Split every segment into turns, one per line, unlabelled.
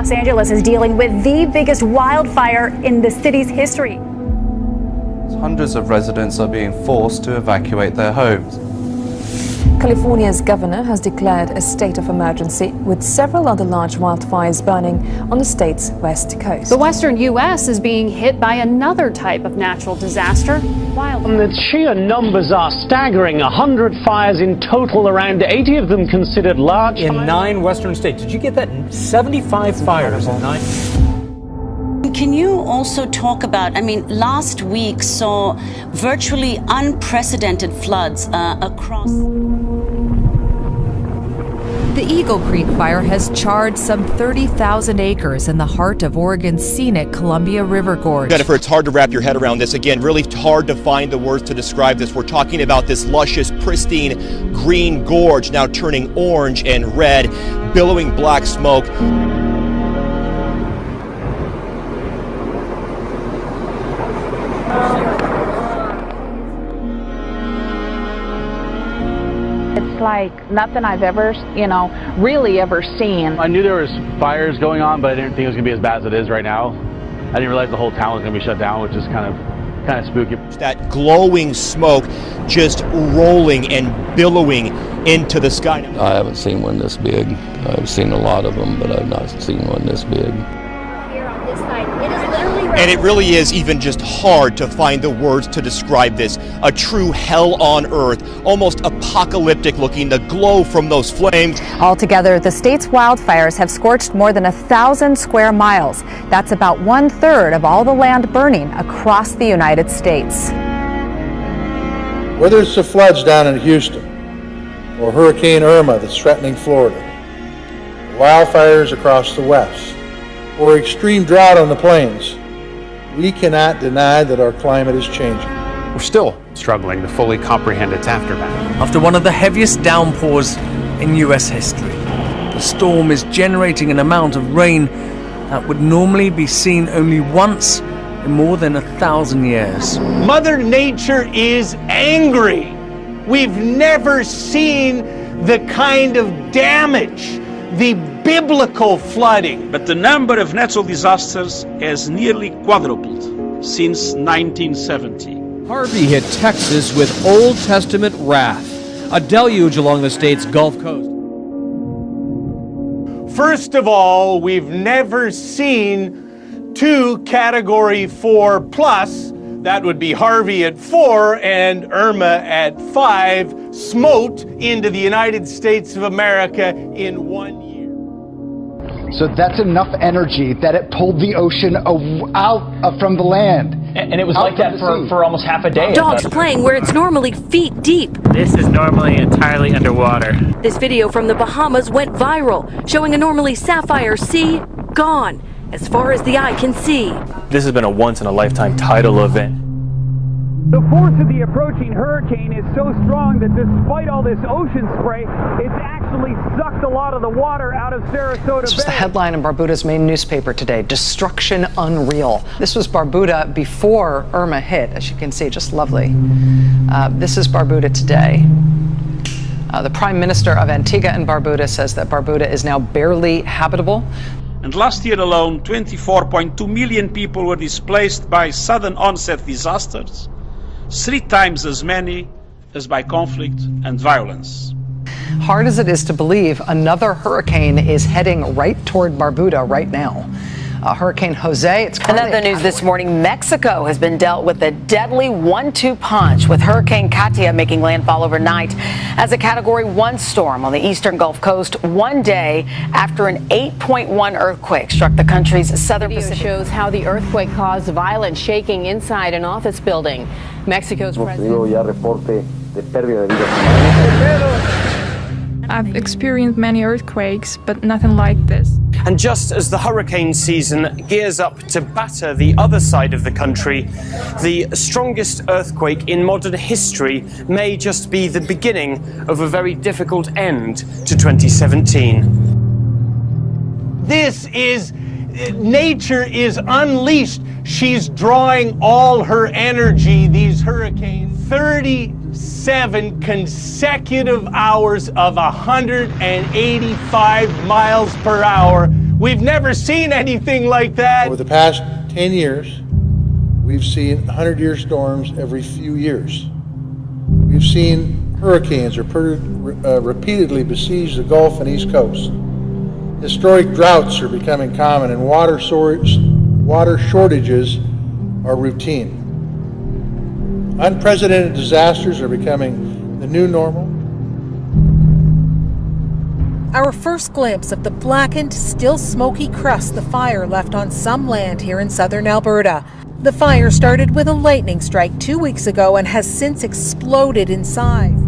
Los Angeles is dealing with the biggest wildfire in the city's history.
Hundreds of residents are being forced to evacuate their homes.
California's governor has declared a state of emergency with several other large wildfires burning on the state's west coast.
The western U.S. is being hit by another type of natural disaster, wildfire.
The sheer numbers are staggering. 100 fires in total, around 80 of them considered large.
In 9 western states. Did you get that? 75 fires in 9.
Can you also talk about, last week saw virtually unprecedented floods across.
The Eagle Creek fire has charred some 30,000 acres in the heart of Oregon's scenic Columbia River Gorge.
Jennifer, it's hard to wrap your head around this. Again, really hard to find the words to describe this. We're talking about this luscious, pristine green gorge now turning orange and red, billowing black smoke.
It's like nothing I've ever, really ever seen.
I knew there was fires going on, but I didn't think it was going to be as bad as it is right now. I didn't realize the whole town was going to be shut down, which is kind of spooky.
That glowing smoke just rolling and billowing into the sky.
I haven't seen one this big. I've seen a lot of them, but I've not seen one this big.
Here on this side, it is literally
And it really is even just hard to find the words to describe this. A true hell on earth, almost apocalyptic looking, the glow from those flames.
Altogether, the state's wildfires have scorched more than 1,000 square miles. That's about 1/3 of all the land burning across the United States.
Whether it's the floods down in Houston or Hurricane Irma that's threatening Florida, wildfires across the west, or extreme drought on the plains, we cannot deny that our climate is changing.
We're still struggling to fully comprehend its aftermath.
After one of the heaviest downpours in U.S. history, the storm is generating an amount of rain that would normally be seen only once in more than 1,000 years.
Mother Nature is angry. We've never seen the kind of damage, the biblical flooding.
But the number of natural disasters has nearly quadrupled since 1970.
Harvey hit Texas with Old Testament wrath, a deluge along the state's Gulf Coast.
First of all, we've never seen 2 Category 4 plus, that would be Harvey at 4 and Irma at 5, smote into the United States of America in 1 year.
So that's enough energy that it pulled the ocean out from the land.
And it was like that for almost half a day.
Dogs playing where it's normally feet deep.
This is normally entirely underwater.
This video from the Bahamas went viral, showing a normally sapphire sea gone as far as the eye can see.
This has been a once-in-a-lifetime tidal event.
The force of the approaching hurricane is so strong that despite all this ocean spray, it's actually sucked a lot of the water out of Sarasota Bay.
This was the headline in Barbuta's main newspaper today, Destruction Unreal. This was Barbuda before Irma hit, as you can see, just lovely. This is Barbuda today. The Prime Minister of Antigua and Barbuda says that Barbuda is now barely habitable.
And last year alone, 24.2 million people were displaced by sudden onset disasters, 3 times as many as by conflict and violence.
Hard as it is to believe, another hurricane is heading right toward Barbuda right now. Hurricane Jose.
Another news this morning, Mexico has been dealt with a deadly 1-2 punch, with Hurricane Katia making landfall overnight as a Category 1 storm on the eastern Gulf Coast, 1 day after an 8.1 earthquake struck the country's southern Pacific.
Shows how the earthquake caused violent shaking inside an office building. Mexico's president.
I've experienced many earthquakes, but nothing like this.
And just as the hurricane season gears up to batter the other side of the country, the strongest earthquake in modern history may just be the beginning of a very difficult end to 2017.
Nature is unleashed. She's drawing all her energy, these hurricanes. 37 consecutive hours of 185 miles per hour We've never seen anything like that.
Over the past 10 years, we've seen 100-year storms every few years. We've seen hurricanes repeatedly besiege the Gulf and East Coast. Historic droughts are becoming common, and water shortages are routine. Unprecedented disasters are becoming the new normal.
Our first glimpse of the blackened, still smoky crust the fire left on some land here in southern Alberta. The fire started with a lightning strike 2 weeks ago and has since exploded in size.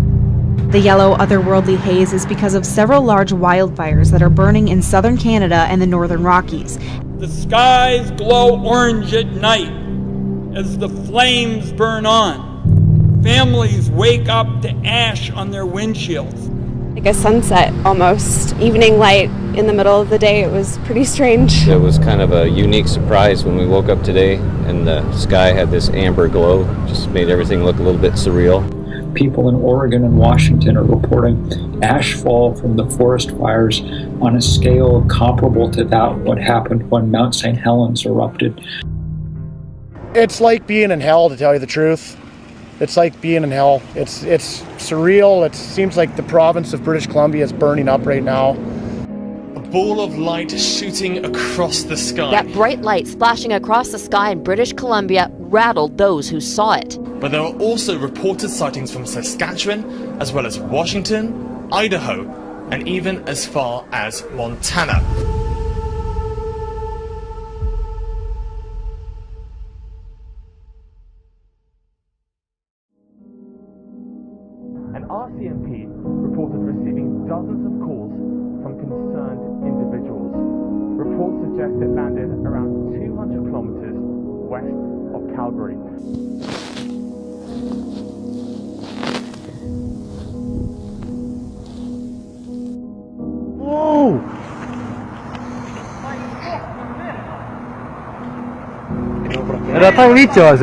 The yellow, otherworldly haze is because of several large wildfires that are burning in southern Canada and the northern Rockies.
The skies glow orange at night as the flames burn on. Families wake up to ash on their windshields.
Like a sunset almost, evening light in the middle of the day. It was pretty strange.
It was kind of a unique surprise when we woke up today and the sky had this amber glow. Just made everything look a little bit surreal.
People in Oregon and Washington are reporting ash fall from the forest fires on a scale comparable to that what happened when Mount St. Helens erupted.
It's like being in hell, to tell you the truth. It's like being in hell. It's surreal. It seems like the province of British Columbia is burning up right now.
A ball of light shooting across the sky.
That bright light splashing across the sky in British Columbia rattled those who saw it.
But there are also reported sightings from Saskatchewan, as well as Washington, Idaho, and even as far as Montana. RCMP reported receiving dozens of calls from concerned individuals. Reports suggest it landed around 200 kilometers west of Calgary.
Whoa!
Era tak vítěz.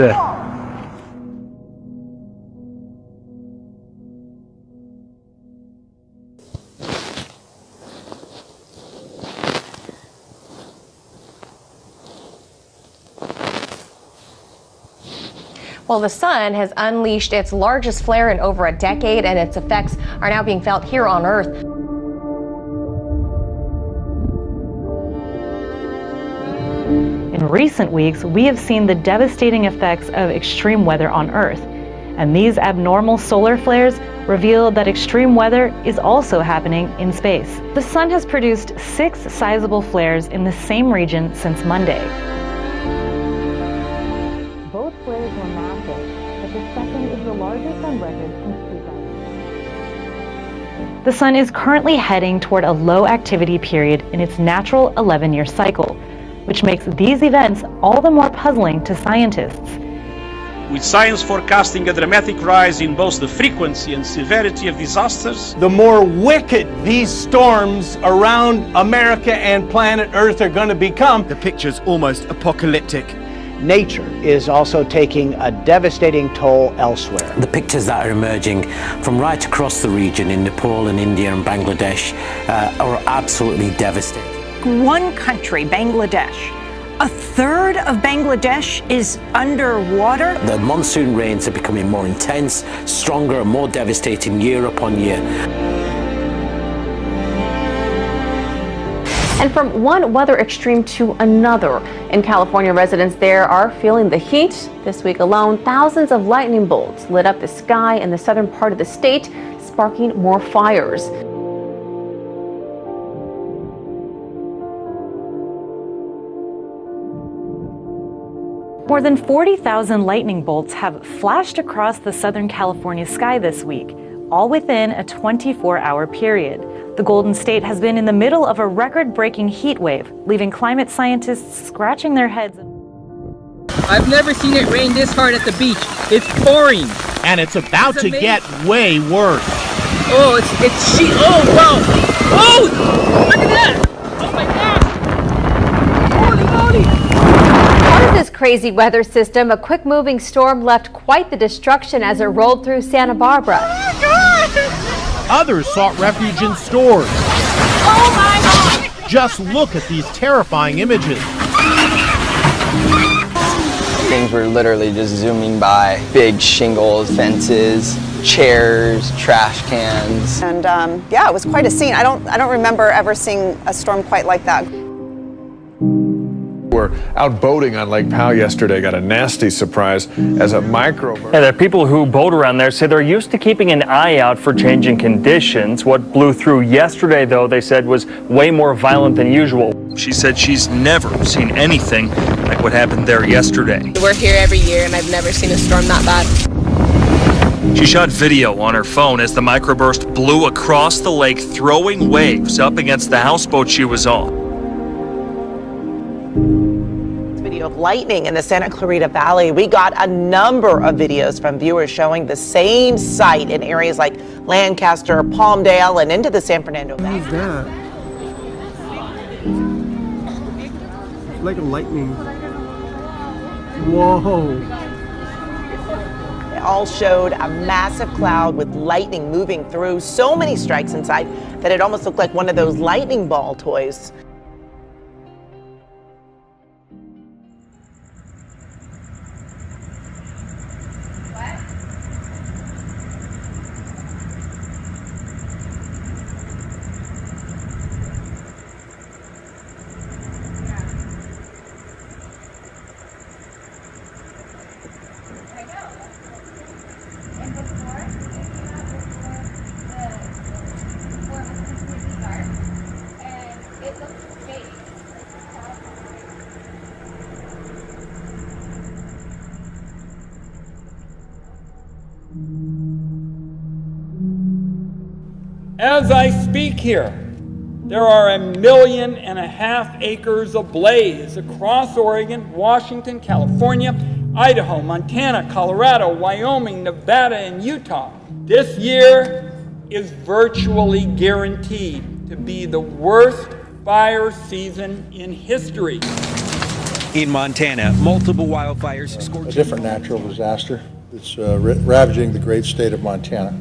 Well, the sun has unleashed its largest flare in over a decade, and its effects are now being felt here on Earth.
In recent weeks, we have seen the devastating effects of extreme weather on Earth. And these abnormal solar flares reveal that extreme weather is also happening in space. The sun has produced 6 sizable flares in the same region since Monday. Both flares were massive, but the second is the largest on record since 2000. The sun is currently heading toward a low activity period in its natural 11-year cycle, which makes these events all the more puzzling to scientists.
With science forecasting a dramatic rise in both the frequency and severity of disasters,
the more wicked these storms around America and planet Earth are going to become.
The picture's almost apocalyptic.
Nature is also taking a devastating toll elsewhere.
The pictures that are emerging from right across the region in Nepal and India and Bangladesh are absolutely devastating.
One country, Bangladesh, a third of Bangladesh is underwater.
The monsoon rains are becoming more intense, stronger and more devastating year upon year.
And from one weather extreme to another, in California, residents there are feeling the heat. This week alone, thousands of lightning bolts lit up the sky in the southern part of the state, sparking more fires.
More than 40,000 lightning bolts have flashed across the Southern California sky this week, all within a 24-hour period. The Golden State has been in the middle of a record-breaking heat wave, leaving climate scientists scratching their heads.
I've never seen it rain this hard at the beach. It's pouring.
And it's about to get way worse.
Oh, it's sheet. Oh, wow. Oh, look at that. Oh my gosh. Holy moly.
Part of this crazy weather system, a quick-moving storm left quite the destruction as it rolled through Santa Barbara.
Others sought refuge in stores.
Oh my God!
Just look at these terrifying images.
Things were literally just zooming by. Big shingles, fences, chairs, trash cans.
And yeah, it was quite a scene. I don't remember ever seeing a storm quite like that.
We're out boating on Lake Powell yesterday, got a nasty surprise as a microburst.
Yeah, the people who boat around there say they're used to keeping an eye out for changing conditions. What blew through yesterday, though, they said was way more violent than usual. She said she's never seen anything like what happened there yesterday.
We're here every year and I've never seen a storm that bad.
She shot video on her phone as the microburst blew across the lake, throwing waves up against the houseboat she was on.
Video of lightning in the Santa Clarita Valley. We got a number of videos from viewers showing the same sight in areas like Lancaster, Palmdale, and into the San Fernando Valley.
What is that? It's like a lightning. Whoa.
It all showed a massive cloud with lightning moving through. So many strikes inside that it almost looked like one of those lightning ball toys.
As I speak here, there are 1.5 million acres ablaze across Oregon, Washington, California, Idaho, Montana, Colorado, Wyoming, Nevada, and Utah. This year is virtually guaranteed to be the worst fire season in history.
In Montana, multiple wildfires scorched.
A different natural disaster that's ravaging the great state of Montana.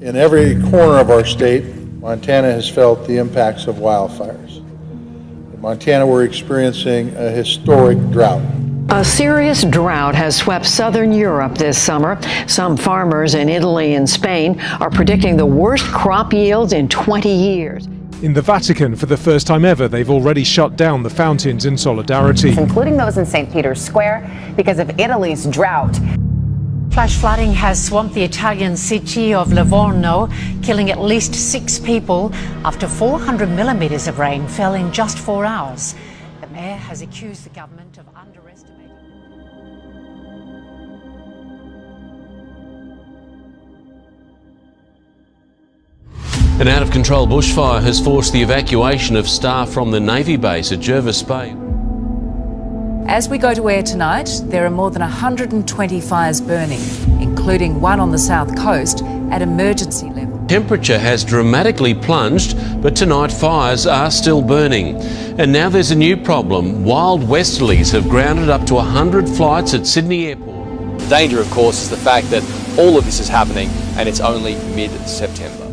In every corner of our state, Montana has felt the impacts of wildfires. In Montana, we're experiencing a historic drought.
A serious drought has swept southern Europe this summer. Some farmers in Italy and Spain are predicting the worst crop yields in 20 years.
In the Vatican, for the first time ever, they've already shut down the fountains in solidarity.
Including those in St. Peter's Square because of Italy's drought.
Flash flooding has swamped the Italian city of Livorno, killing at least 6 people after 400 millimeters of rain fell in just 4 hours. The mayor has accused the government of underestimating.
An out-of-control bushfire has forced the evacuation of staff from the Navy base at Jervis Bay.
As we go to air tonight, there are more than 120 fires burning, including one on the south coast at emergency level.
Temperature has dramatically plunged, but tonight fires are still burning. And now there's a new problem. Wild westerlies have grounded up to 100 flights at Sydney Airport.
The danger, of course, is the fact that all of this is happening and it's only mid-September.